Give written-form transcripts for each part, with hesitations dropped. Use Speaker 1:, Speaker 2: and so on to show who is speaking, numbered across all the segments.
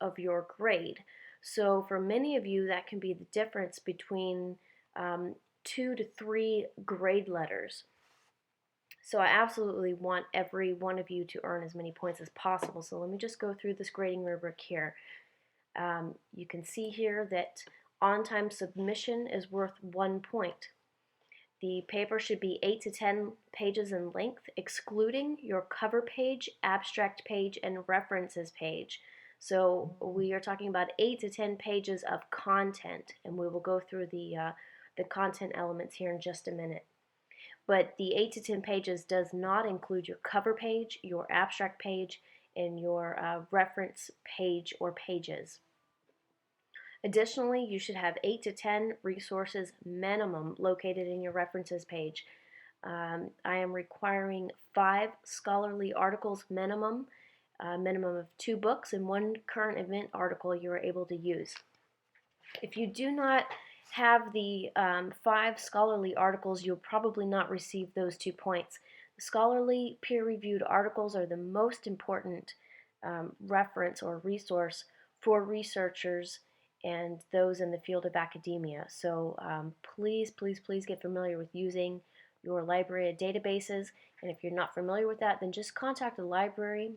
Speaker 1: of your grade. So for many of you, that can be the difference between 2 to 3 grade letters. So I absolutely want every one of you to earn as many points as possible. So let me just go through this grading rubric here. You can see here that on-time submission is worth 1 point. The paper should be 8 to 10 pages in length, excluding your cover page, abstract page, and references page. So we are talking about 8 to 10 pages of content, and we will go through the content elements here in just a minute. But the 8 to 10 pages does not include your cover page, your abstract page, and your reference page or pages. Additionally, you should have 8 to 10 resources minimum located in your references page. I am requiring 5 scholarly articles minimum, minimum of 2 books and 1 current event article you are able to use. If you do not have the 5 scholarly articles, you'll probably not receive those 2 points. The scholarly peer-reviewed articles are the most important reference or resource for researchers and those in the field of academia. So please, please, please get familiar with using your library databases. And if you're not familiar with that, then just contact the library.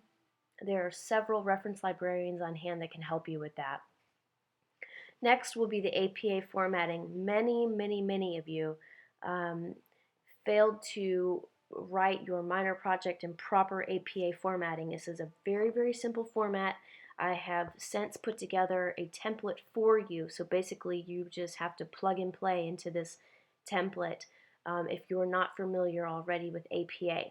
Speaker 1: There are several reference librarians on hand that can help you with that. Next will be the APA formatting. Many of you failed to write your minor project in proper APA formatting. This is a very simple format. I have since put together a template for you. So basically you just have to plug and play into this template if you're not familiar already with APA.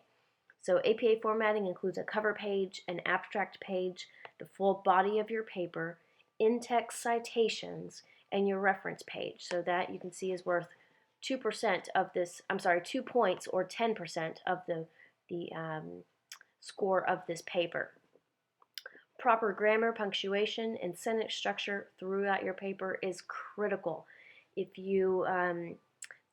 Speaker 1: So APA formatting includes a cover page, an abstract page, the full body of your paper, in-text citations, and your reference page. So that you can see is worth 2% of this, 2 points or 10% of the score of this paper. Proper grammar, punctuation, and sentence structure throughout your paper is critical. If you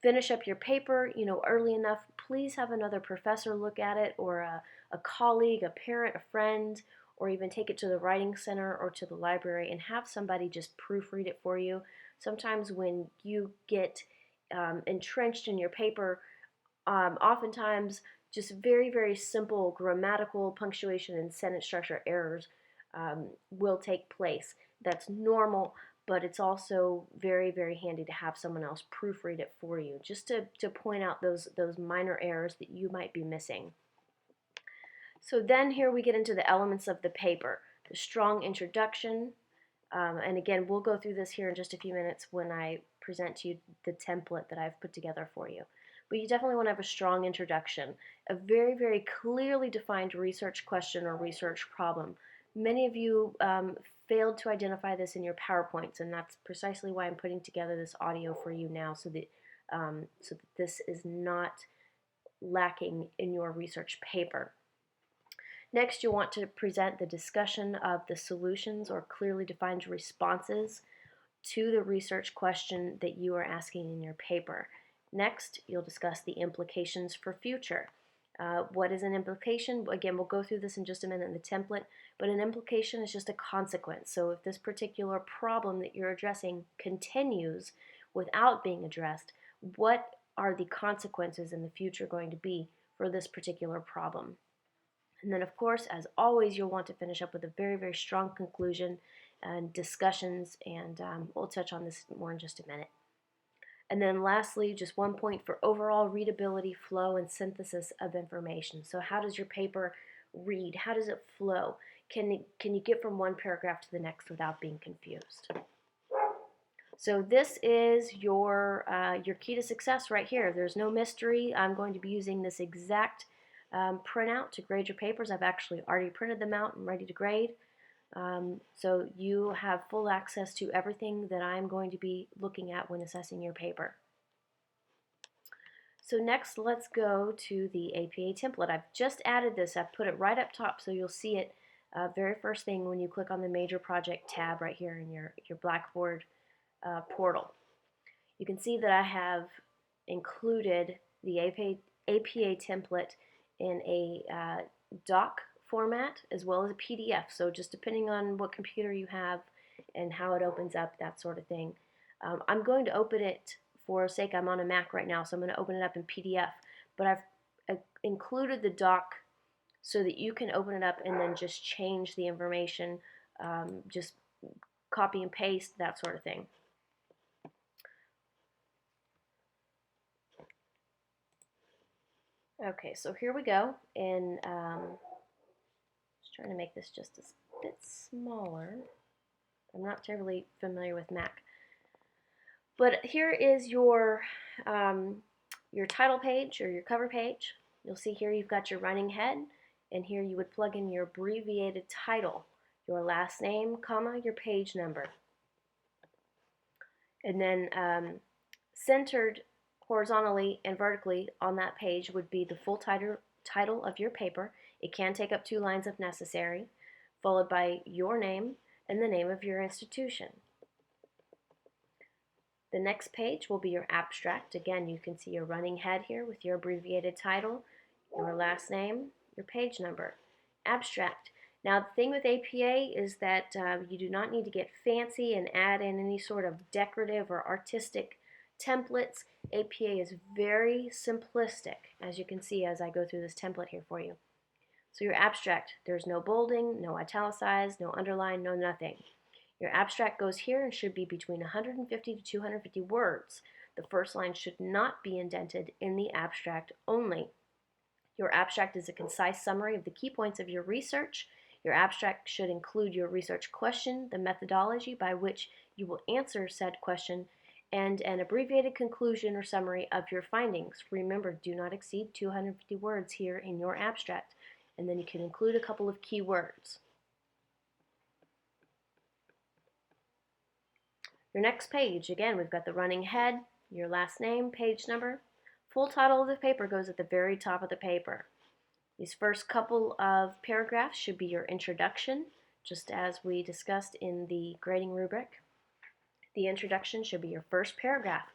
Speaker 1: finish up your paper, early enough, please have another professor look at it, or a colleague, a parent, a friend, or even take it to the writing center or to the library and have somebody just proofread it for you. Sometimes when you get entrenched in your paper, oftentimes just very simple grammatical, punctuation, and sentence structure errors will take place. That's normal, but it's also very handy to have someone else proofread it for you, just to point out those minor errors that you might be missing. So then here we get into the elements of the paper. The strong introduction, and again, we'll go through this here in just a few minutes when I present to you the template that I've put together for you. But you definitely want to have a strong introduction, a very clearly defined research question or research problem. Many of you failed to identify this in your PowerPoints, and that's precisely why I'm putting together this audio for you now, so that this is not lacking in your research paper. Next, you'll want to present the discussion of the solutions or clearly defined responses to the research question that you are asking in your paper. Next, you'll discuss the implications for future. What is an implication? Again, we'll go through this in just a minute in the template, but an implication is just a consequence. So if this particular problem that you're addressing continues without being addressed, what are the consequences in the future going to be for this particular problem? And then, of course, as always, you'll want to finish up with a very strong conclusion and discussions, and we'll touch on this more in just a minute. And then lastly, just 1 point for overall readability, flow, and synthesis of information. So how does your paper read? How does it flow? Can you get from one paragraph to the next without being confused? So this is your key to success right here. There's no mystery. I'm going to be using this exact printout to grade your papers. I've actually already printed them out and ready to grade. So you have full access to everything that I'm going to be looking at when assessing your paper. So next, let's go to the APA template. I've just added this. I've put it right up top so you'll see it very first thing when you click on the Major Project tab right here in your Blackboard portal. You can see that I have included the APA template in a doc format as well as a PDF. So just depending on what computer you have and how it opens up, that sort of thing. I'm going to open it for sake, I'm on a Mac right now, so I'm going to open it up in PDF. But I've included the doc so that you can open it up and then just change the information, just copy and paste, that sort of thing. Okay, so here we go, and just trying to make this just a bit smaller. I'm not terribly familiar with Mac. But here is your title page or your cover page. You'll see here you've got your running head, and here you would plug in your abbreviated title, your last name, comma, your page number. And then centered horizontally and vertically on that page would be the full title of your paper. It can take up 2 lines if necessary, followed by your name and the name of your institution. The next page will be your abstract. Again, you can see your running head here with your abbreviated title, your last name, your page number. Abstract. Now, the thing with APA is that you do not need to get fancy and add in any sort of decorative or artistic templates. APA is very simplistic, as you can see as I go through this template here for you. So your abstract, there's no bolding, no italicized, no underline, no nothing. Your abstract goes here and should be between 150 to 250 words. The first line should not be indented in the abstract only. Your abstract is a concise summary of the key points of your research. Your abstract should include your research question, the methodology by which you will answer said question, and an abbreviated conclusion or summary of your findings. Remember, do not exceed 250 words here in your abstract, and then you can include a couple of key words. Your next page, again, we've got the running head, your last name, page number. Full title of the paper goes at the very top of the paper. These first couple of paragraphs should be your introduction, just as we discussed in the grading rubric. The introduction should be your first paragraph.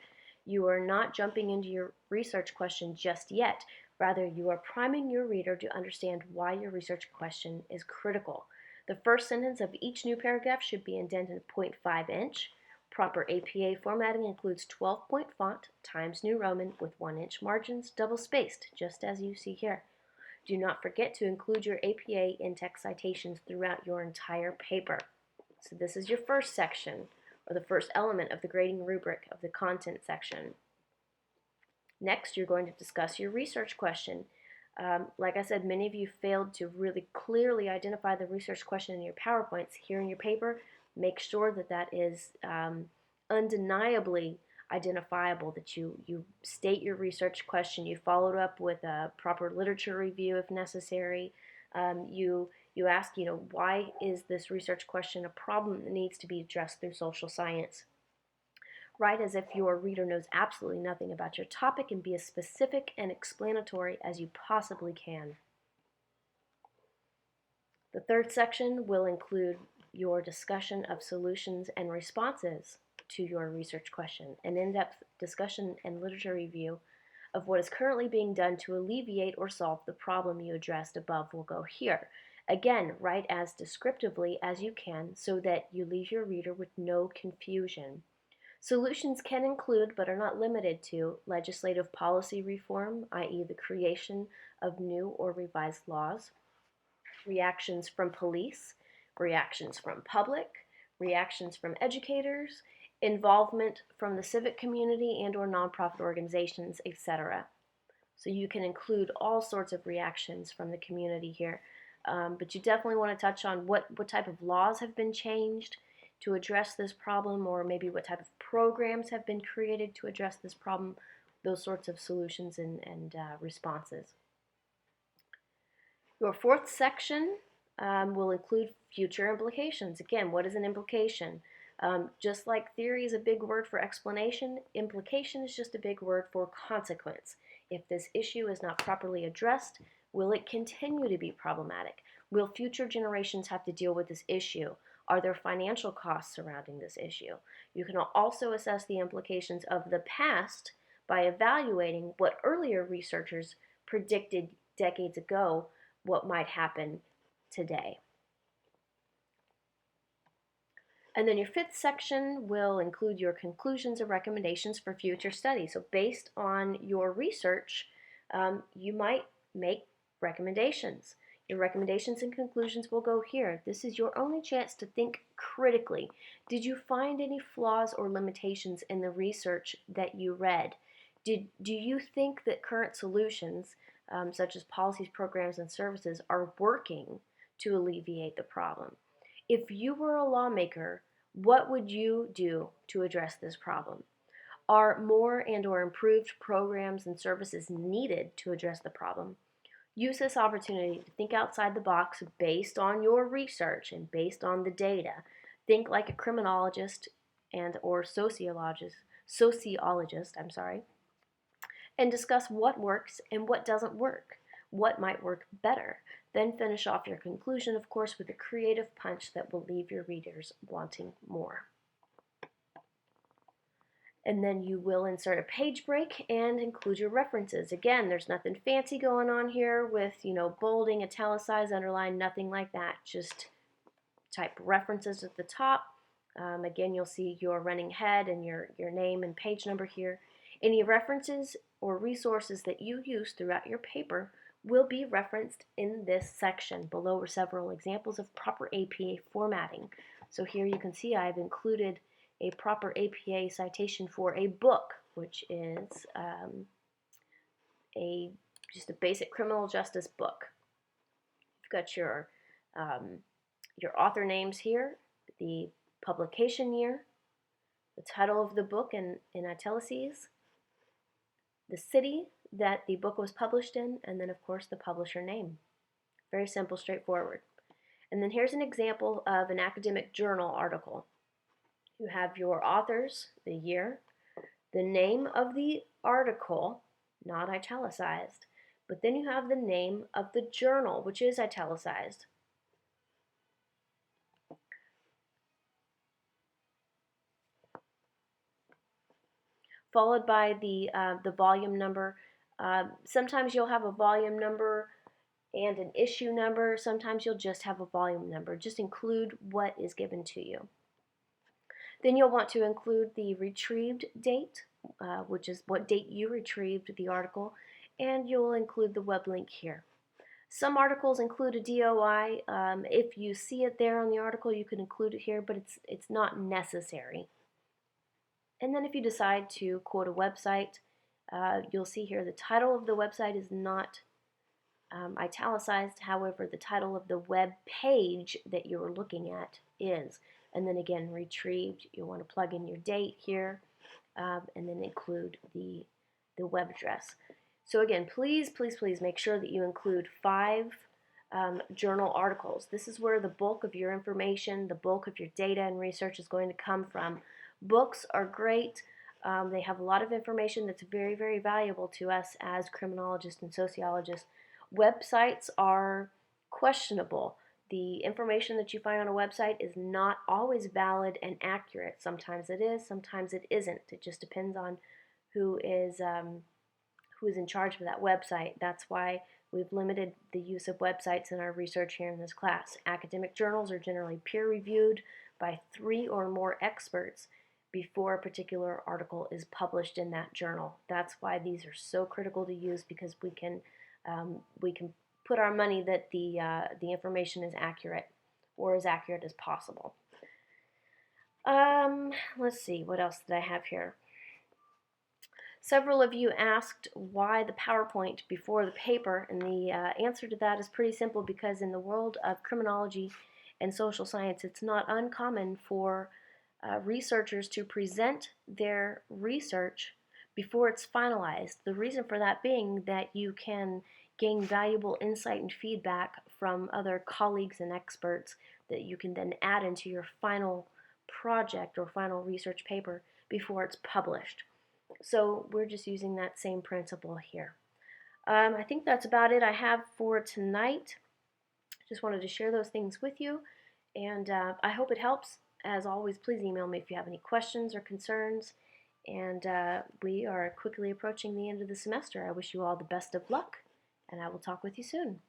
Speaker 1: You are not jumping into your research question just yet. Rather, you are priming your reader to understand why your research question is critical. The first sentence of each new paragraph should be indented 0.5 inch. Proper APA formatting includes 12-point font, Times New Roman, with 1-inch margins, double-spaced, just as you see here. Do not forget to include your APA in-text citations throughout your entire paper. So this is your first section, or the first element of the grading rubric of the content section. Next, you're going to discuss your research question. Like I said, many of you failed to really clearly identify the research question in your PowerPoints. Here in your paper, make sure that that is undeniably identifiable, that you state your research question, you follow it up with a proper literature review if necessary. You ask, why is this research question a problem that needs to be addressed through social science? Write as if your reader knows absolutely nothing about your topic and be as specific and explanatory as you possibly can. The third section will include your discussion of solutions and responses to your research question, an in-depth discussion and literature review of what is currently being done to alleviate or solve the problem you addressed above will go here. Again, write as descriptively as you can so that you leave your reader with no confusion. Solutions can include, but are not limited to, legislative policy reform, i.e. the creation of new or revised laws, reactions from police, reactions from public, reactions from educators, involvement from the civic community and or nonprofit organizations, etc. So you can include all sorts of reactions from the community here, but you definitely want to touch on what type of laws have been changed to address this problem, or maybe what type of programs have been created to address this problem, those sorts of solutions and responses. Your fourth section will include future implications. Again, what is an implication? Just like theory is a big word for explanation, implication is just a big word for consequence. If this issue is not properly addressed, will it continue to be problematic? Will future generations have to deal with this issue? Are there financial costs surrounding this issue? You can also assess the implications of the past by evaluating what earlier researchers predicted decades ago what might happen today. And then your fifth section will include your conclusions and recommendations for future study. So based on your research, you might make recommendations. Your recommendations and conclusions will go here. This is your only chance to think critically. Did you find any flaws or limitations in the research that you read? Do you think that current solutions, such as policies, programs, and services, are working to alleviate the problem? If you were a lawmaker, what would you do to address this problem? Are more and/or improved programs and services needed to address the problem? Use this opportunity to think outside the box based on your research and based on the data. Think like a criminologist and or sociologist, and discuss what works and what doesn't work, what might work better. Then finish off your conclusion, of course, with a creative punch that will leave your readers wanting more. And then you will insert a page break and include your references. Again, there's nothing fancy going on here with, bolding, italicized, underline, nothing like that. Just type references at the top. Again, you'll see your running head and your name and page number here. Any references or resources that you use throughout your paper will be referenced in this section. Below are several examples of proper APA formatting. So here you can see I've included a proper APA citation for a book, which is just a basic criminal justice book. You've got your author names here, the publication year, the title of the book in italices, the city that the book was published in, and then of course the publisher name. Very simple, straightforward. And then here's an example of an academic journal article. You have your authors, the year, the name of the article, not italicized, but then you have the name of the journal, which is italicized. Followed by the volume number. Sometimes you'll have a volume number and an issue number. Sometimes you'll just have a volume number. Just include what is given to you. Then you'll want to include the retrieved date, which is what date you retrieved the article, and you'll include the web link here. Some articles include a DOI. If you see it there on the article, you can include it here, but it's not necessary. And then if you decide to quote a website, you'll see here the title of the website is not italicized. However, the title of the web page that you're looking at is. And then again, retrieved, you'll want to plug in your date here, and then include the web address. So again, please make sure that you include 5 journal articles. This is where the bulk of your information, the bulk of your data and research is going to come from. Books are great. They have a lot of information that's very, very valuable to us as criminologists and sociologists. Websites are questionable. The information that you find on a website is not always valid and accurate. Sometimes it is, sometimes it isn't. It just depends on who is in charge of that website. That's why we've limited the use of websites in our research here in this class. Academic journals are generally peer-reviewed by 3 or more experts before a particular article is published in that journal. That's why these are so critical to use, because we can put our money that the information is accurate, or as accurate as possible. Let's see, what else did I have here? Several of you asked why the PowerPoint before the paper, and the answer to that is pretty simple, because in the world of criminology and social science, it's not uncommon for researchers to present their research before it's finalized. The reason for that being that you can gain valuable insight and feedback from other colleagues and experts that you can then add into your final project or final research paper before it's published. So we're just using that same principle here. I think that's about it I have for tonight. Just wanted to share those things with you, and I hope it helps. As always, please email me if you have any questions or concerns, and we are quickly approaching the end of the semester. I wish you all the best of luck, and I will talk with you soon.